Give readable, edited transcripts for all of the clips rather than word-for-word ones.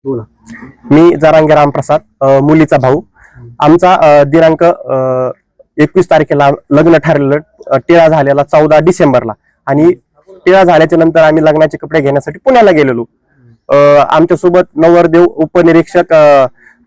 बोला. मी जरांगे रामप्रसाद, मुलीचा भाऊ. आमचा दिनांक 21 तारखेला लग्न ठरलेलं, टिळा झालेला 14 डिसेंबरला. आणि टिळा झाल्याच्या नंतर आम्ही लग्नाचे कपडे घेण्यासाठी पुण्याला गेलेलो. आमच्या सोबत नवरदेव उपनिरीक्षक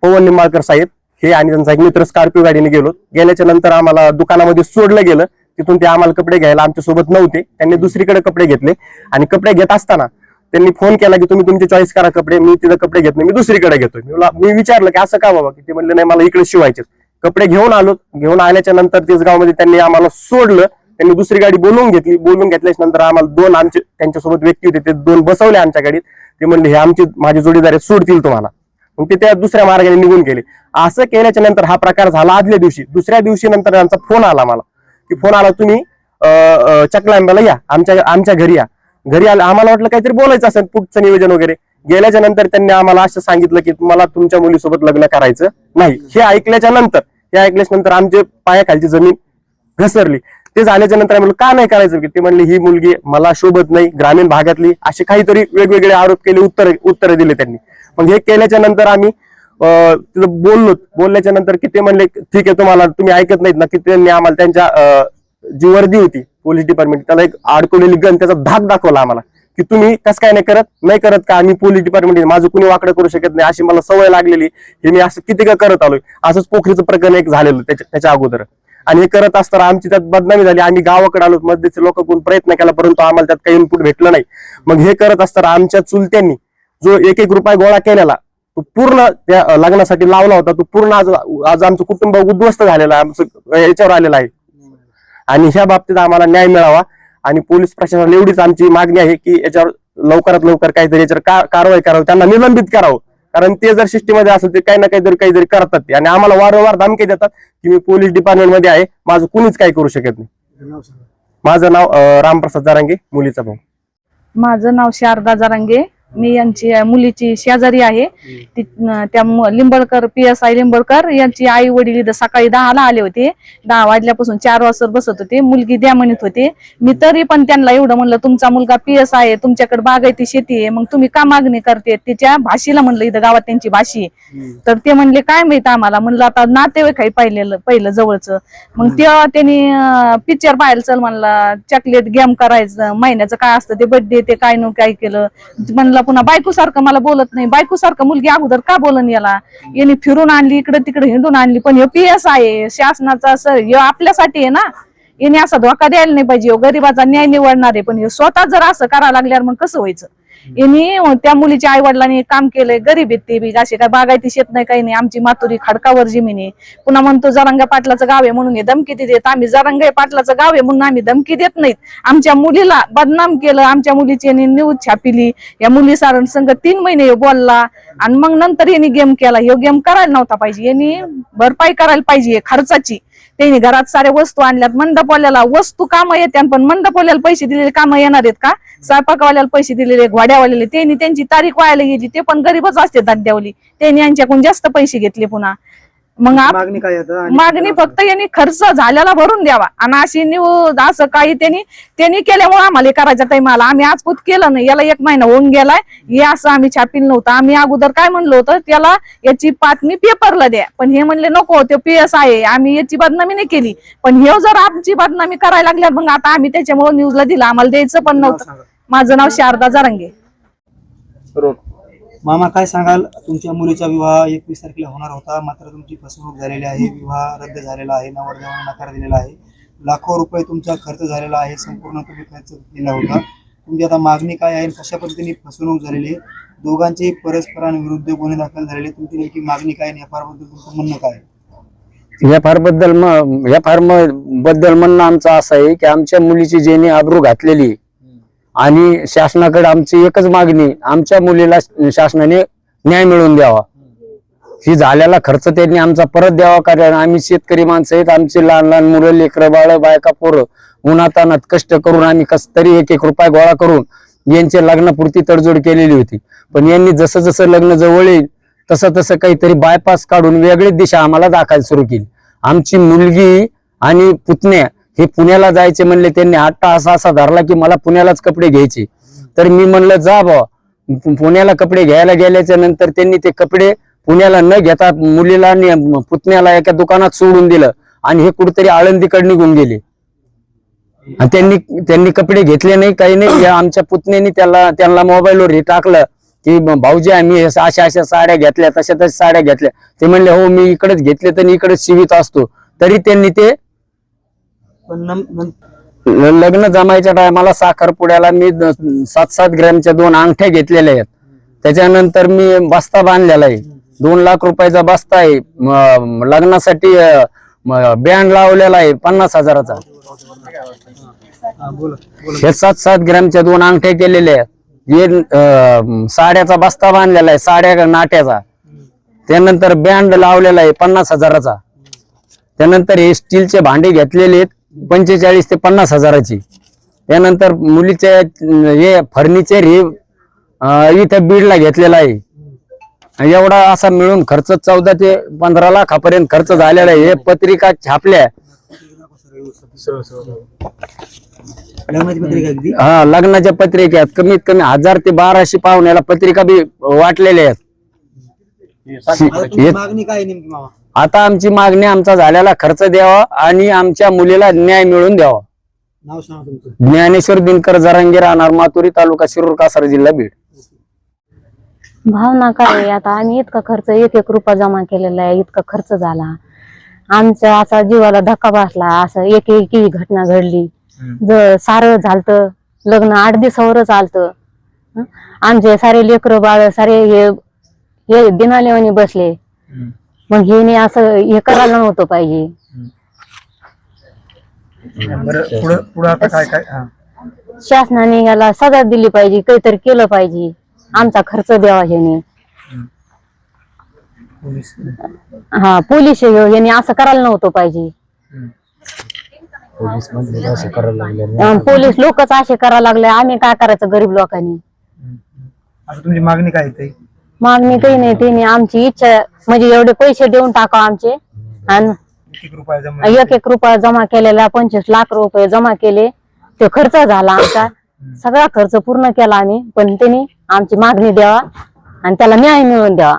पवन निंबाळकर साहेब हे आणि त्यांचा एक मित्र स्कॉर्पिओ गाडीने गेलो. गेल्याच्या नंतर आम्हाला दुकानामध्ये सोडलं गेलं. तिथून ते आम्हाला कपडे घ्यायला आमच्या सोबत नव्हते, त्यांनी दुसरीकडे कपडे घेतले. आणि कपडे घेत असताना त्यांनी फोन केला की तुम्ही तुमची चॉईस करा कपडे, मी तिथं कपडे घेत नाही, मी दुसरीकडे घेतोय. मी विचारलं की असं का बाबा, की ते म्हणले नाही मला इकडे शिवायचे. कपडे घेऊन आलो. घेऊन आल्याच्या नंतर तेसगावमध्ये त्यांनी आम्हाला सोडलं. त्यांनी दुसरी गाडी बोलवून घेतली. बोलवून घेतल्याच्या नंतर आम्हाला दोन आमचे त्यांच्यासोबत व्यक्ती होते, ते दोन बसवले आमच्या गाडीत. ते म्हणले हे आमची माझे जोडीदार सोडतील तुम्हाला. मग ते त्या दुसऱ्या मार्गाने निघून गेले. असं केल्याच्या नंतर हा प्रकार झाला आदल्या दिवशी. दुसऱ्या दिवशी नंतर त्यांचा फोन आला मला, की फोन आला तुम्ही चकलांब्याला या, आमच्या घरी या. घरी आलं, आम्हाला वाटलं काहीतरी बोलायचं असेल पुढचं नियोजन वगैरे. गेल्याच्या नंतर त्यांनी आम्हाला असं सांगितलं की मला तुमच्या मुलीसोबत लग्न करायचं नाही. हे ऐकल्याच्या नंतर आमच्या पायाखालची जमीन घसरली. ते झाल्याच्या नंतर आम्ही का नाही करायचं, की ते म्हणले ही मुलगी मला शोभत नाही, ग्रामीण भागातली, असे काहीतरी वेगवेगळे आरोप केले, उत्तर दिले त्यांनी. मग हे केल्याच्या नंतर आम्ही तिथं बोलल्याच्या नंतर की ते म्हणले ठीक आहे, तुम्ही ऐकत नाहीत ना, की त्यांनी आम्हाला त्यांच्या जी वर्दी होती पोलीस डिपार्टमेंट, त्याला एक अडकवलेली गन, त्याचा धाक दाखवला आम्हाला, की तुम्ही कसं काय नाही करत का, आम्ही पोलीस डिपार्टमेंट माझं कुणी वाकडं करू शकत नाही, अशी मला सवय लागलेली, हे मी असं किती का करत आलोय. असंच पोखरीचं प्रकरण एक झालेलं त्याच्या अगोदर. आणि हे करत असताना आमची त्यात बदनामी झाली. आम्ही गावाकडे आलो, मध्येचे लोक कोण प्रयत्न केला, परंतु आम्हाला त्यात काही इनपुट भेटलं नाही. मग हे करत असताना आमच्या चुलत्यांनी जो 1-1 रुपया गोळा केलेला, तो पूर्ण त्या लग्नासाठी लावला होता, तो पूर्ण आज आमचं कुटुंब उद्ध्वस्त झालेलं आहे, आमचं याच्यावर आलेलं आहे. आणि ह्या बाबतीत आम्हाला न्याय मिळावा. आणि पोलीस प्रशासनाला एवढीच आमची मागणी आहे की याच्यावर लवकरात लवकर काहीतरी याच्यावर कारवाई करावी, त्यांना निलंबित करावं. कारण ते जर सिस्टीममध्ये असेल ते काही ना काहीतरी करतात ते. आणि आम्हाला वारंवार धमकी देतात की मी पोलीस डिपार्टमेंट मध्ये आहे, माझं कुणीच काही करू शकत नाही. माझं नाव रामप्रसाद जरांगे, मुलीचा भाऊ. माझं नाव शारदा जरांगे. मी यांची मुलीची शेजारी आहे. त्या लिंबळकर, PSI लिंबळकर यांची आई वडील इथं सकाळी 10ला आले होते. 10 वाजल्यापासून 4 वाजता बसत होते. मुलगी द्या म्हणत होते. मी तरी पण त्यांना एवढं म्हणलं, तुमचा मुलगा PSI आहे, तुमच्याकडे बागायती शेती आहे, मग तुम्ही का मागणी करते. तिच्या भाषेला म्हणलं, इथं गावात त्यांची भाषी आहे. तर ते म्हणले काय माहित आम्हाला. म्हणलं आता नातेवाईक काही पहिलं जवळचं. मग तेव्हा त्यांनी पिक्चर पाहायला चल म्हणला, चॉकलेट गेम करायचं, महिन्याचं काय असतं ते बर्थडे, ते काय न काय केलं म्हणलं. पुन्हा बायको सारखं मला बोलत नाही, बायको सारखं मुलगी अगोदर का बोलन याला. यांनी फिरून आणली, इकडे तिकडे हिंडून आणली. पण हे PSI आहे, शासनाचा हे आपल्यासाठी आहे ना. याने असा धोका द्यायला नाही पाहिजे. गरीबाचा न्याय निवडणार आहे, पण हे स्वतः जर असं करायला लागल्यावर मग कसं व्हायचं. यांनी त्या मुलीच्या आई वडिलांनी काम केलंय. गरीब आहेत ते बी, असे काय बागायती शेत नाही, काही नाही. आमची मातुरी खडकावर जमीन आहे. पुन्हा म्हणतो जरांगे पाटलाचं गाव आहे म्हणून हे धमकी देत. आम्ही जरांगे पाटलाचं गाव आहे म्हणून आम्ही धमकी देत नाहीत. आमच्या मुलीला बदनाम केलं. आमच्या मुलीची न्यूज छापिली. या मुली सारण संघ 3 महिने बोलला. आणि मग नंतर यांनी गेम केला. हे गेम करायला नव्हता पाहिजे. यांनी भरपाई करायला पाहिजे खर्चाची. त्यांनी घरात साऱ्या वस्तू आणल्यात. मंडपवाल्याला वस्तू कामं येतात, पण मंडपवाल्याला पैसे दिलेले कामं येणार आहेत का. स्वयंपाकवाल्याला पैसे दिलेले, घोड्यावाल्याला, त्यांनी त्यांची तारीख व्हायला गेली. ते पण गरीबच असते दाद्यावली. त्यांनी यांच्याकडून जास्त पैसे घेतले. पुन्हा मग मागणी फक्त यांनी खर्च झालेला भरून द्यावा. आणि अशी न्यूज असं काही त्यांनी केल्यामुळे आम्हाला करायच्या टाइमाला आम्ही आजपूत केलं नाही. याला 1 महिना होऊन गेलाय. हे असं आम्ही छापील नव्हतं. आम्ही अगोदर काय म्हणलो होतं, त्याला याची बातमी पेपरला द्या. पण हे म्हणले नको, ते PSI आहे, आम्ही याची बदनामी नाही केली. पण हे जर आमची बदनामी करायला लागल्या, मग आता आम्ही त्याच्यामुळे न्यूजला दिला. आम्हाला द्यायचं पण नव्हतं. माझं नाव शारदा जरांगे. मामा, काय सांगाल, तुमच्या मुलीचा विवाह 21 तारखेला होणार होता, मात्र तुमची फसवणूक झालेली आहे. विवाह रद्द झालेला आहे, नवरदेवांना नकार दिलेला आहे, लाखो रुपये तुमचा खर्च झालेला आहे, संपूर्ण तुम्ही खर्च दिला होता. तुमची आता मागणी काय आहे, कशा पद्धतीने फसवणूक झालेली आहे, दोघांचे परस्परांविरुद्ध गुन्हे दाखल झालेले, तुमची नेमकी मागणी काय, FR बद्दल तुमचं म्हणणं काय. FR बद्दल म्हणणं आमचं असं आहे की आमच्या मुलीची ज्यांनी आबरू घातलेली आणि शासनाकडे आमची एकच मागणी, आमच्या मुलीला शासनाने न्याय मिळवून द्यावा. ही झालेला खर्च त्यांनी आमचा परत द्यावा. कारण आम्ही शेतकरी माणसं आहेत. आमचे लहान लहान मुलं, लेकरं, बाळ, बायका, पोरं उन्हातानात कष्ट करून आम्ही कस तरी 1-1 रुपया गोळा करून यांच्या लग्नापुरती तडजोड केलेली होती. पण यांनी जसं जसं लग्न जवळ येईल तसं तसं काहीतरी बायपास काढून वेगळीच दिशा आम्हाला दाखवायला सुरू केली. आमची मुलगी आणि पुतण्या हे पुण्याला जायचे म्हणले. त्यांनी 8 तास असा धरला की मला पुण्यालाच कपडे घ्यायचे. तर मी म्हणलं जा बा, पुण्याला कपडे घ्यायला गेल्याच्या नंतर त्यांनी ते कपडे पुण्याला न घेता मुलीला आणि पुतण्याला एका दुकानात सोडून दिलं आणि हे कुठेतरी आळंदीकडे निघून गेले. आणि त्यांनी कपडे घेतले नाही, काही नाही. आमच्या पुतण्याने त्यांना मोबाईलवर हे टाकलं की भाऊजी आम्ही अशा साड्या घेतल्या, तशा साड्या घेतल्या. ते म्हणले हो मी इकडेच घेतले तर इकडेच शिवित असतो. तरी त्यांनी ते लग्न जमायच्या टायमाला साखरपुड्याला मी 7-7 ग्रॅमच्या 2 अंगठ्या घेतलेल्या आहेत. त्याच्यानंतर मी बस्ता बांधलेला आहे, 2 लाख रुपयाचा बस्ता आहे. लग्नासाठी बँड लावलेला आहे 50,000चा. हे 7-7 ग्रॅमच्या 2 अंगठ्या केलेल्या आहेत. हे साड्याचा बस्ता बांधलेला आहे, साड्या नाट्याचा. त्यानंतर बँड लावलेला आहे 50,000चा. त्यानंतर हे स्टीलचे भांडे घेतलेले आहेत 45 ते 50,000ची. त्यानंतर मुलीचे हे फर्निचर हे इथं बीडला घेतलेला आहे. एवढा असा मिळून खर्च 14 ते 15 लाखापर्यंत खर्च झालेला आहे. हे पत्रिका छापल्या, हा लग्नाच्या पत्रिका कमीत कमी 1000 ते 1200 पाहुण्याला पत्रिका बी वाटलेल्या आहेत. मागणी काय नेमकी मामा? आता आमची मागणी आमचा झालेला खर्च द्यावा आणि आमच्या मुलीला न्याय मिळवून द्यावा. नाव सांगा तुमचं. ज्ञानेश्वर दिनकर जरांगे, राहणार मातुरी, तालुका शिरूर, कासार, जिल्हा बीड. भावना काय आता आम्ही इतका खर्च 1-1 रुपया जमा केलेला आहे, इतका खर्च झाला आमच्या, असा जीवाला धक्का बसला. असं एक घटना घडली, सारं झालतं लग्न 8 दिवसावरच आलतं. आमचे सारे लेकरं बाळ सारे हे दिनालेवानी बसले. मग हे असं हे करायला नव्हतं पाहिजे. पुढे आता काय काय? शासनाने याला सजा दिली पाहिजे, काहीतरी केलं पाहिजे. आमचा खर्च द्यावा ह्याने. हा पोलीस यांनी असं करायला नव्हतं पाहिजे. पोलीस लोकच असे करायला लागले, आम्ही काय करायचं गरीब लोकांनी? आता तुमची मागणी काय आहे? मागणी काही नाही, त्यांनी आमची इच्छा म्हणजे एवढे पैसे देऊन टाका आमचे. आणि 1-1 रुपया जमा केलेला 25 लाख रुपये जमा केले. ते खर्च झाला आमचा, सगळा खर्च पूर्ण केला आम्ही. पण त्यांनी आमची मागणी द्यावा आणि त्याला न्याय मिळवून द्यावा.